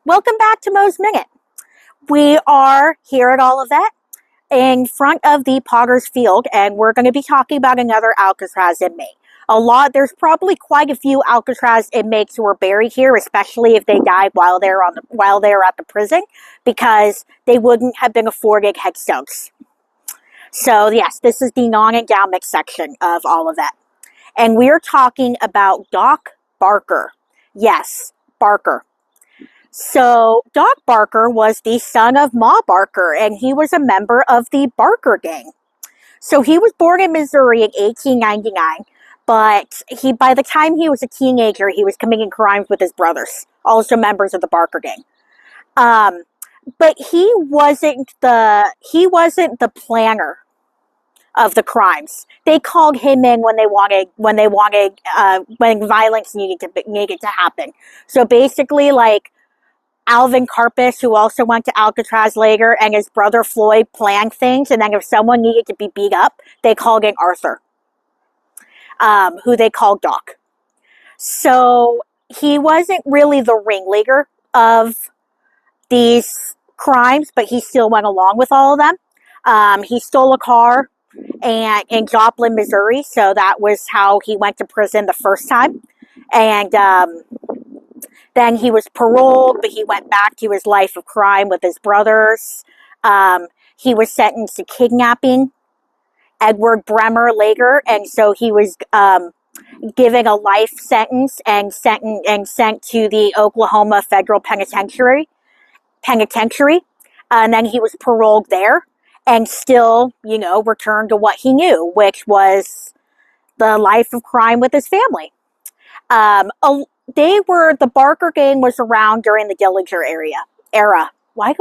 Welcome back to Mo's Minute. We are here at Olivet in front of the Potter's Field, and we're going to be talking about another Alcatraz inmate. There's probably quite a few Alcatraz inmates who are buried here, especially if they died while they're at the prison, because they wouldn't have been afforded headstones. So yes, this is the non-endowment section of Olivet, and we're talking about Doc Barker. Yes, Barker. So, Doc Barker was the son of Ma Barker, and he was a member of the Barker Gang. So, he was born in Missouri in 1899, but by the time he was a teenager, he was committing crimes with his brothers, also members of the Barker Gang. But he wasn't the planner of the crimes. They called him in when violence needed to happen. So basically, like, Alvin Karpis, who also went to Alcatraz later, and his brother Floyd planned things, and then if someone needed to be beat up, they called in Arthur, who they called Doc. So he wasn't really the ringleader of these crimes, but he still went along with all of them. He stole a car in Joplin, Missouri, so that was how he went to prison the first time. And then he was paroled, but he went back to his life of crime with his brothers. He was sentenced to kidnapping Edward Bremer later, and so he was given a life sentence and sent to the Oklahoma Federal Penitentiary. And then he was paroled there and still, returned to what he knew, which was the life of crime with his family. The Barker Gang was around during the Dillinger era. I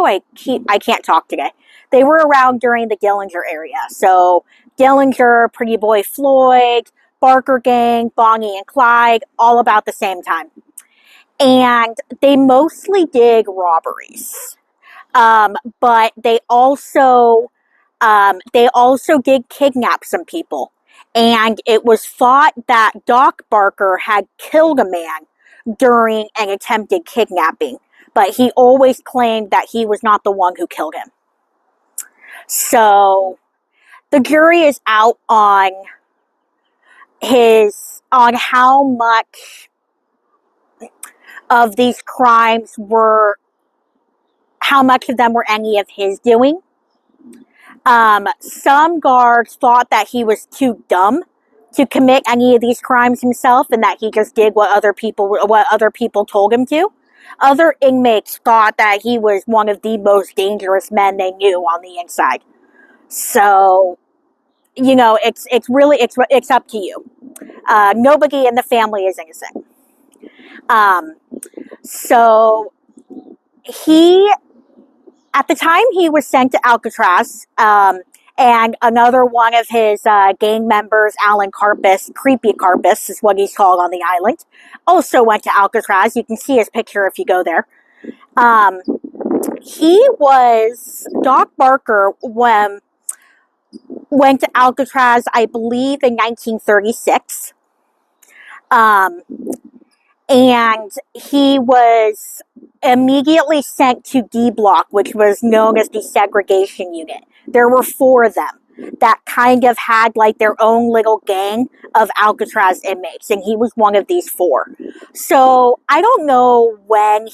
can't talk today. They were around during the Dillinger area. So Dillinger, Pretty Boy Floyd, Barker Gang, Bonnie and Clyde, all about the same time. And they mostly did robberies. But they also did kidnap some people. And it was thought that Doc Barker had killed a man during an attempted kidnapping, but he always claimed that he was not the one who killed him. So the jury is out on how much of these crimes how much of them were any of his doing. Some guards thought that he was too dumb to commit any of these crimes himself, and that he just did what other people told him to. Other inmates thought that he was one of the most dangerous men they knew on the inside. So, it's up to you. Nobody in the family is innocent. So at the time he was sent to Alcatraz, and another one of his gang members, Alan Karpis, Creepy Karpis is what he's called on the island, also went to Alcatraz. You can see his picture if you go there. Doc Barker went to Alcatraz, I believe, in 1936. And he was immediately sent to D Block, which was known as the segregation unit. There were 4 of them that kind of had like their own little gang of Alcatraz inmates, and he was one of these 4. So I don't know when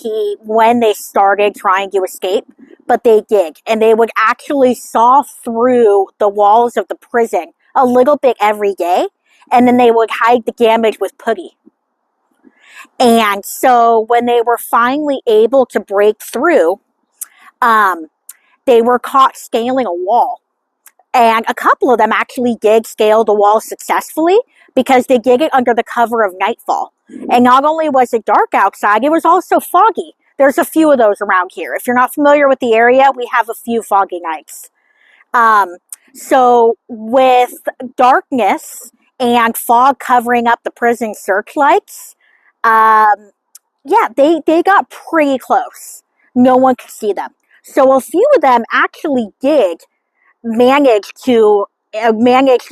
they started trying to escape, but they did, and they would actually saw through the walls of the prison a little bit every day, and then they would hide the damage with putty. And so when they were finally able to break through, they were caught scaling a wall. And a couple of them actually did scale the wall successfully because they did it under the cover of nightfall. And not only was it dark outside, it was also foggy. There's a few of those around here. If you're not familiar with the area, we have a few foggy nights. So with darkness and fog covering up the prison searchlights, they got pretty close. No one could see them. So a few of them actually did manage to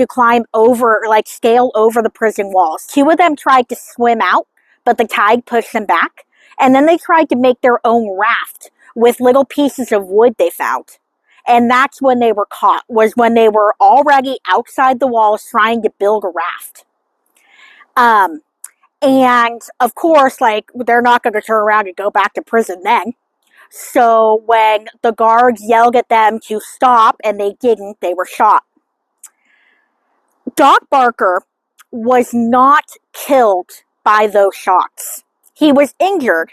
climb over, like scale over the prison walls. 2 of them tried to swim out, but the tide pushed them back. And then they tried to make their own raft with little pieces of wood they found. And that's when they were caught, was when they were already outside the walls trying to build a raft. And of course, like, they're not going to turn around and go back to prison then. So when the guards yelled at them to stop and they didn't, they were shot. Doc Barker was not killed by those shots. He was injured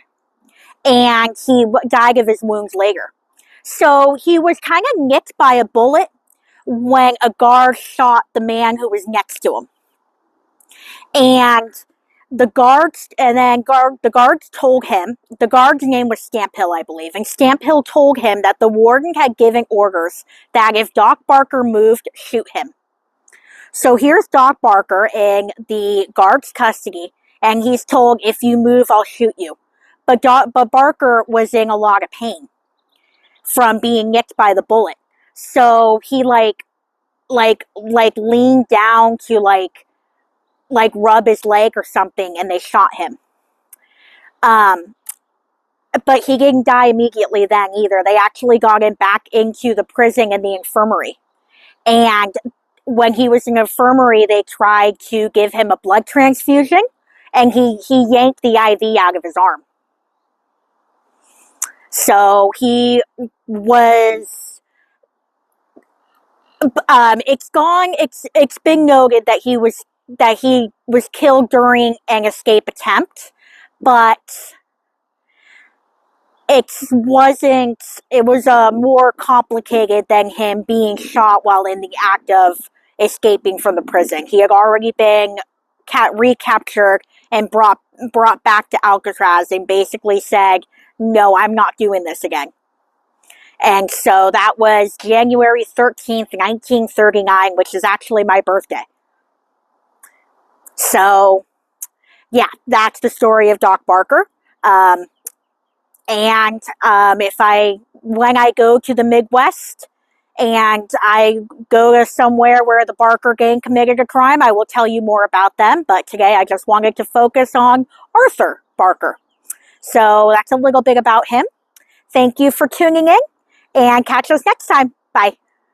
and he died of his wounds later. So he was kind of nicked by a bullet when a guard shot the man who was next to him. And the guards told him, the guard's name was Stamphill, I believe, and Stamphill told him that the warden had given orders that if Doc Barker moved, shoot him. So here's Doc Barker in the guard's custody, and he's told, if you move, I'll shoot you. But Barker was in a lot of pain from being nicked by the bullet. So he like leaned down to like rub his leg or something, and they shot him. But he didn't die immediately then either. They actually got him back into the prison and the infirmary. And when he was in the infirmary, they tried to give him a blood transfusion, and he yanked the IV out of his arm. So he was, it's been noted that he was killed during an escape attempt, but it was more complicated than him being shot while in the act of escaping from the prison. He had already been recaptured and brought back to Alcatraz and basically said, no, I'm not doing this again. And so that was January 13th, 1939, which is actually my birthday. So, yeah, that's the story of Doc Barker. And when I go to the Midwest and I go to somewhere where the Barker gang committed a crime, I will tell you more about them. But today I just wanted to focus on Arthur Barker. So that's a little bit about him. Thank you for tuning in, and catch us next time. Bye.